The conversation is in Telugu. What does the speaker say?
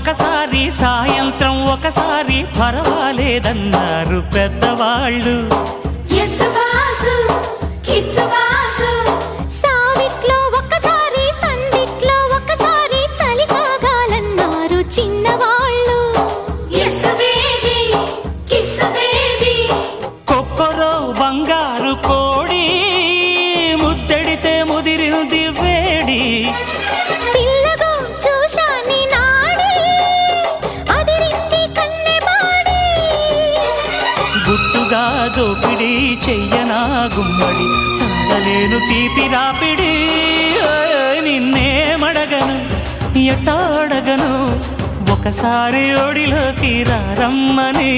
ఒకసారి సాయంత్రం ఒకసారి పర్వాలేదన్నారు పెద్దవాళ్ళు. సావిట్లో ఒకసారి సందిట్లో ఒకసారి చలి కాగాలన్నారు చిన్నవాళ్ళు. కొక్కరో బంగారు కోడి ముద్దడితే ముదిరింది వేడి. పిల్లగో చూశాని నాడి అదిరింది కన్నెబాడి. గుట్టుగా దోపిడి చెయ్యనా గుమ్మడి తాళలేను తీపి రాపిడి. నిన్నేమడగను ఎట్టాడగను ఒకసారి ఒడిలోకి రమ్మని.